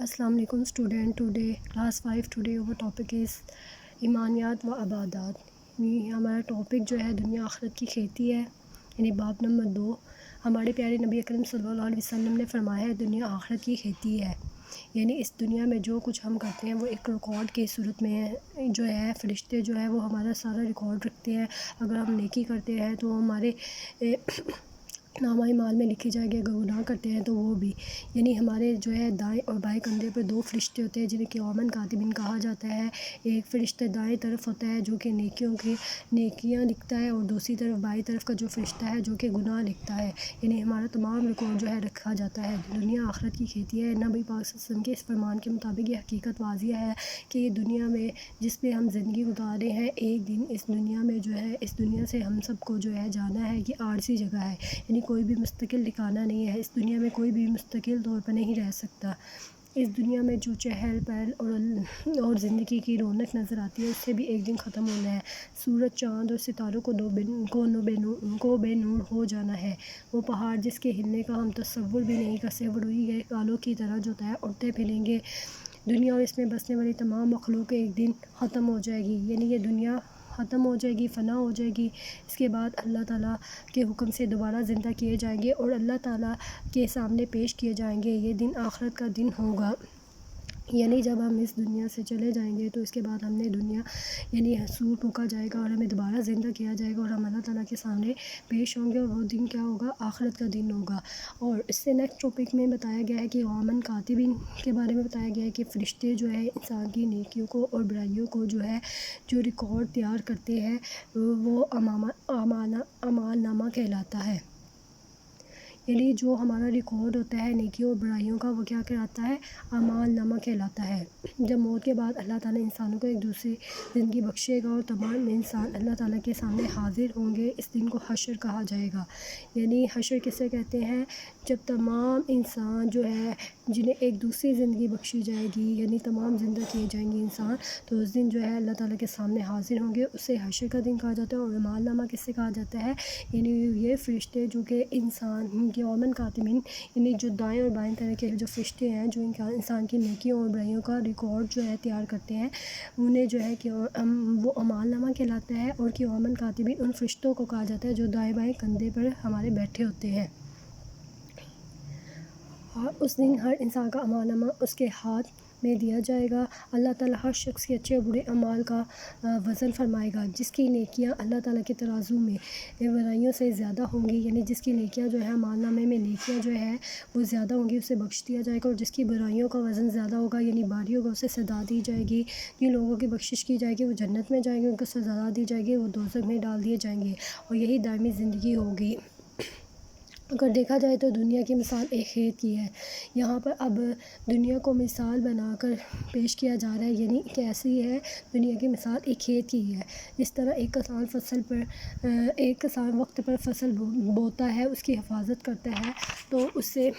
السلام علیکم student. Today class 5 today our topic is ایمانیات و عبادات. ہمارا ٹاپک جو ہے دنیا آخرت کی کھیتی ہے، یعنی باب نمبر 2. ہمارے پیارے نبی اکرم صلی اللہ علیہ وسلم نے فرمایا ہے دنیا آخرت کی کھیتی ہے، یعنی اس دنیا میں جو کچھ ہم کرتے ہیں وہ ایک ریکارڈ کی صورت میں ہے. جو ہے فرشتے جو ہے وہ ہمارا سارا ریکارڈ رکھتے ہیں. اگر ہم نیکی کرتے ہیں تو ہمارے نامہ اعمال میں لکھی جائے گی، اگر گناہ کرتے ہیں تو وہ بھی. یعنی ہمارے جو ہے دائیں اور بائیں کندھے پر 2 فرشتے ہوتے ہیں جنہیں کراما کاتبین کہا جاتا ہے. ایک فرشتہ دائیں طرف ہوتا ہے جو کہ نیکیاں لکھتا ہے، اور دوسری طرف بائیں طرف کا جو فرشتہ ہے جو کہ گناہ لکھتا ہے. یعنی ہمارا تمام ریکارڈ جو ہے رکھا جاتا ہے. دنیا آخرت کی کھیتی ہے. نبی پاک صلی اللہ علیہ وسلم کے اس فرمان کے مطابق یہ حقیقت واضح ہے کہ یہ دنیا میں جس پہ ہم زندگی گزار رہے ہیں، ایک دن اس دنیا میں جو ہے اس دنیا سے ہم سب کو جو ہے جانا ہے. یہ عارضی جگہ ہے، یعنی کوئی بھی مستقل ٹھکانہ نہیں ہے. اس دنیا میں کوئی بھی مستقل طور پر نہیں رہ سکتا. اس دنیا میں جو چہل پہل اور زندگی کی رونق نظر آتی ہے اس سے بھی ایک دن ختم ہونا ہے. سورج، چاند اور ستاروں کو بے نور ہو جانا ہے. وہ پہاڑ جس کے ہلنے کا ہم تصور بھی نہیں کر سکتے، وہ روئی گئے بالوں کی طرح جو ہے اڑتے پھریں گے. دنیا اور اس میں بسنے والی تمام مخلوق ایک دن ختم ہو جائے گی، یعنی یہ دنیا ختم ہو جائے گی، فنا ہو جائے گی. اس کے بعد اللہ تعالیٰ کے حکم سے دوبارہ زندہ کیے جائیں گے اور اللہ تعالیٰ کے سامنے پیش کیے جائیں گے. یہ دن آخرت کا دن ہوگا، یعنی جب ہم اس دنیا سے چلے جائیں گے تو اس کے بعد ہم نے دنیا یعنی سور پھونکا جائے گا اور ہمیں دوبارہ زندہ کیا جائے گا اور ہم اللہ تعالیٰ کے سامنے پیش ہوں گے. اور وہ دن کیا ہوگا؟ آخرت کا دن ہوگا. اور اس سے نیکسٹ ٹاپک میں بتایا گیا ہے کہ کراما کاتبین کے بارے میں بتایا گیا ہے کہ فرشتے جو ہے انسان کی نیکیوں کو اور برائیوں کو جو ہے جو ریکارڈ تیار کرتے ہیں وہ اعمال نامہ کہلاتا ہے. یعنی جو ہمارا ریکارڈ ہوتا ہے نیکیوں اور برائیوں کا وہ کیا کہلاتا ہے؟ اعمال نامہ کہلاتا ہے. جب موت کے بعد اللہ تعالیٰ انسانوں کو ایک دوسری زندگی بخشے گا اور تمام انسان اللہ تعالیٰ کے سامنے حاضر ہوں گے، اس دن کو حشر کہا جائے گا. یعنی حشر کسے کہتے ہیں؟ جب تمام انسان جو ہے جنہیں ایک دوسری زندگی بخشی جائے گی، یعنی تمام زندہ کیے جائیں گے انسان، تو اس دن جو ہے اللہ تعالیٰ کے سامنے حاضر ہوں گے. اسے حشر کا دن کہا جاتا ہے. اور اعمال نامہ کس سے کہا جاتا ہے؟ یعنی یہ فرشتے جو کہ انسان کراما کاتبین یعنی جو دائیں اور بائیں طرح کے جو فرشتے ہیں جو انسان کی نیکیوں اور برائیوں کا ریکارڈ جو ہے تیار کرتے ہیں، انہیں جو ہے کہ وہ اعمال نامہ کہلاتا ہے. اور کراما کاتبین ان فرشتوں کو کہا جاتا ہے جو دائیں بائیں کندھے پر ہمارے بیٹھے ہوتے ہیں. اور اس دن ہر انسان کا اعمال نامہ اس کے ہاتھ میں دیا جائے گا. اللہ تعالیٰ ہر شخص کے اچھے اور برے اعمال کا وزن فرمائے گا. جس کی نیکیاں اللہ تعالیٰ کے ترازو میں برائیوں سے زیادہ ہوں گی، یعنی جس کی نیکیاں جو ہے اعمال نامے میں نیکیاں جو ہے وہ زیادہ ہوں گی، اسے بخش دیا جائے گا. اور جس کی برائیوں کا وزن زیادہ ہوگا یعنی بھاری ہوگا، اسے سزا دی جائے گی. جن لوگوں کی بخشش کی جائے گی وہ جنت میں جائیں گے، ان کو سزا دی جائے گی وہ دوزخ میں ڈال دیے جائیں گے. اور یہی دائمی زندگی ہوگی. اگر دیکھا جائے تو دنیا کی مثال ایک کھیت کی ہے. یہاں پر اب دنیا کو مثال بنا کر پیش کیا جا رہا ہے. یعنی کیسی ہے دنیا کی مثال؟ ایک کھیت کی ہے. جس طرح ایک کسان وقت پر فصل بوتا ہے، اس کی حفاظت کرتا ہے تو اسے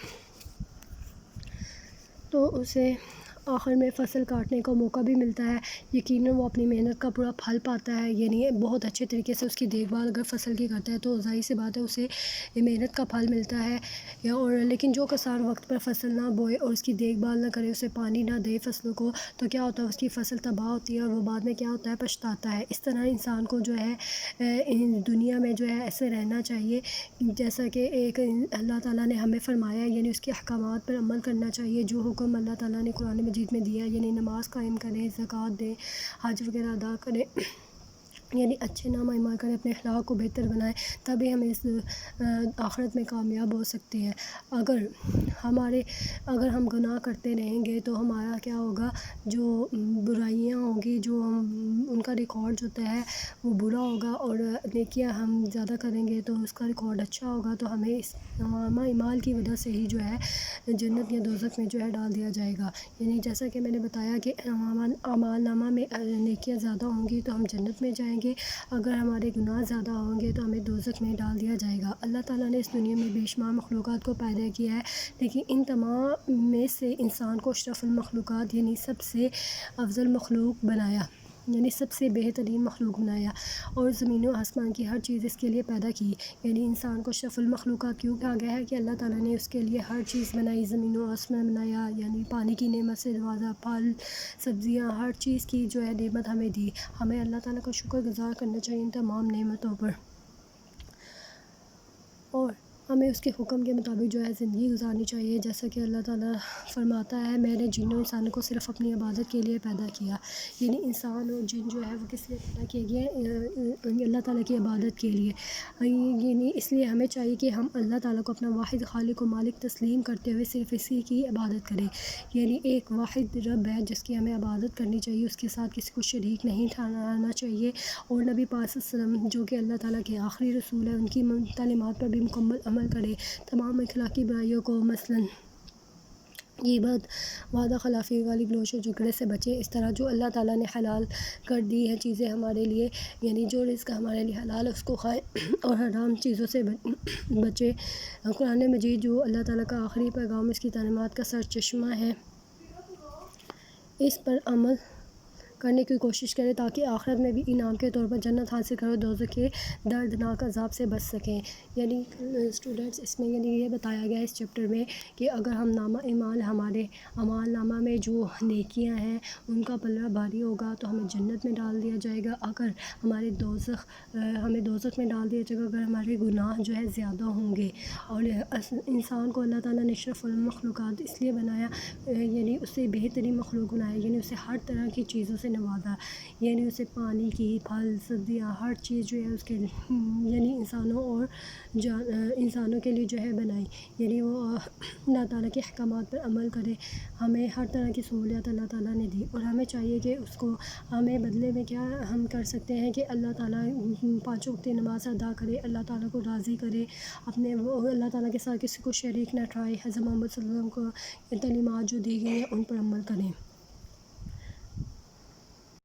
آخر میں فصل کاٹنے کا موقع بھی ملتا ہے. یقیناً وہ اپنی محنت کا پورا پھل پاتا ہے. یعنی بہت اچھے طریقے سے اس کی دیکھ بھال اگر فصل کی کرتا ہے تو ظاہر سی بات ہے اسے محنت کا پھل ملتا ہے. لیکن جو کسان وقت پر فصل نہ بوئے اور اس کی دیکھ بھال نہ کرے، اسے پانی نہ دے فصلوں کو، تو کیا ہوتا ہے؟ اس کی فصل تباہ ہوتی ہے اور وہ بعد میں کیا ہوتا ہے؟ پچھتاتا ہے. اس طرح انسان کو جو ہے دنیا میں جو ہے ایسے رہنا چاہیے جیسا کہ ایک اللہ تعالیٰ نے ہمیں فرمایا ہے، یعنی اس کے احکامات پر عمل کرنا چاہیے. جو حکم اللہ تعالیٰ نے قرآن مجید میں دیا، یعنی نماز قائم کریں، زکوٰۃ دیں، حج وغیرہ ادا کریں، یعنی اچھے نامہ اعمال کریں، اپنے اخلاق کو بہتر بنائیں، تبھی ہم اس آخرت میں کامیاب ہو سکتے ہیں. اگر ہم گناہ کرتے رہیں گے تو ہمارا کیا ہوگا؟ جو برائیاں ہوں گی، جو ان کا ریکارڈ ہوتا ہے وہ برا ہوگا. اور نیکیاں ہم زیادہ کریں گے تو اس کا ریکارڈ اچھا ہوگا. تو ہمیں اس نامہ اعمال کی وجہ سے ہی جو ہے جنت یا دوزخ میں جو ہے ڈال دیا جائے گا. یعنی جیسا کہ میں نے بتایا کہ اعمال نامہ میں نیکیاں زیادہ ہوں گی تو ہم جنت میں جائیں گے، اگر ہمارے گناہ زیادہ ہوں گے تو ہمیں دوزخ میں ڈال دیا جائے گا. اللہ تعالیٰ نے اس دنیا میں بے شمار مخلوقات کو پیدا کیا ہے، لیکن ان تمام میں سے انسان کو اشرف المخلوقات یعنی سب سے افضل مخلوق بنایا. یعنی سب سے بہترین مخلوق بنایا، اور زمین و آسمان کی ہر چیز اس کے لیے پیدا کی۔ یعنی انسان کو اشرف المخلوقات کیوں کہا گیا ہے کہ اللہ تعالیٰ نے اس کے لیے ہر چیز بنائی، زمین و آسمان بنایا، یعنی پانی کی نعمت سے نوازا، پھل سبزیاں ہر چیز کی جو ہے نعمت ہمیں دی۔ ہمیں اللہ تعالیٰ کا شکر گزار کرنا چاہیے ان تمام نعمتوں پر، اور ہمیں اس کے حکم کے مطابق جو ہے زندگی گزارنی چاہیے، جیسا کہ اللہ تعالیٰ فرماتا ہے میں نے جن و انسانوں کو صرف اپنی عبادت کے لیے پیدا کیا۔ یعنی انسان اور جن جو ہے وہ کس لیے پیدا کیے گئے؟ اللہ تعالیٰ کی عبادت کے لیے۔ یعنی اس لیے ہمیں چاہیے کہ ہم اللہ تعالیٰ کو اپنا واحد خالق و مالک تسلیم کرتے ہوئے صرف اسی کی عبادت کریں۔ یعنی ایک واحد رب ہے جس کی ہمیں عبادت کرنی چاہیے، اس کے ساتھ کسی کو شریک نہیں ٹھہرانا چاہیے، اور نبی پاک صلی اللہ علیہ وسلم جو کہ اللہ تعالیٰ کے آخری رسول ہیں ان کی تعلیمات پر بھی مکمل عمل کرے، تمام اخلاقی برائیوں کو مثلاً غیبت، وعدہ خلافی، گالی گلوچ اور جھگڑے سے بچے، اس طرح جو اللہ تعالیٰ نے حلال کر دی ہے چیزیں ہمارے لیے، یعنی جو رزق ہمارے لیے حلال ہے اس کو کھائے، اور حرام چیزوں سے بچے۔ قرآن مجید جو اللہ تعالیٰ کا آخری پیغام، اس کی تعلیمات کا سرچشمہ ہے، اس پر عمل کرنے کی کوشش کریں تاکہ آخرت میں بھی انعام کے طور پر جنت حاصل کرو، دوزخ کے دردناک عذاب سے بچ سکیں۔ یعنی اسٹوڈنٹس اس میں یعنی یہ بتایا گیا ہے اس چیپٹر میں کہ اگر ہم نامہ اعمال، ہمارے اعمال نامہ میں جو نیکیاں ہیں ان کا پلہ بھاری ہوگا تو ہمیں جنت میں ڈال دیا جائے گا، اگر ہمیں دوزخ میں ڈال دیا جائے گا اگر ہمارے گناہ جو ہے زیادہ ہوں گے۔ اور انسان کو اللہ تعالیٰ نے اشرف المخلوقات اس لیے بنایا، یعنی اسے بہترین مخلوق بنایا، یعنی اسے ہر طرح کی چیزوں سے نوازا، یعنی اسے پانی کی، پھل سبزیاں ہر چیز جو ہے اس کے یعنی انسانوں کے لیے جو ہے بنائی، یعنی وہ اللہ تعالیٰ کے احکامات پر عمل کرے۔ ہمیں ہر طرح کی سہولیات اللہ تعالیٰ نے دی، اور ہمیں چاہیے کہ اس کو ہمیں بدلے میں کیا ہم کر سکتے ہیں کہ اللہ تعالیٰ 5 وقت نماز ادا کرے، اللہ تعالیٰ کو راضی کرے، اپنے اللہ تعالیٰ کے ساتھ کسی کو شریک نہ ٹھہرائے، حضرت محمد صلی اللہ علیہ وسلم کو تعلیمات جو دی گئی ہیں ان پر عمل کریں۔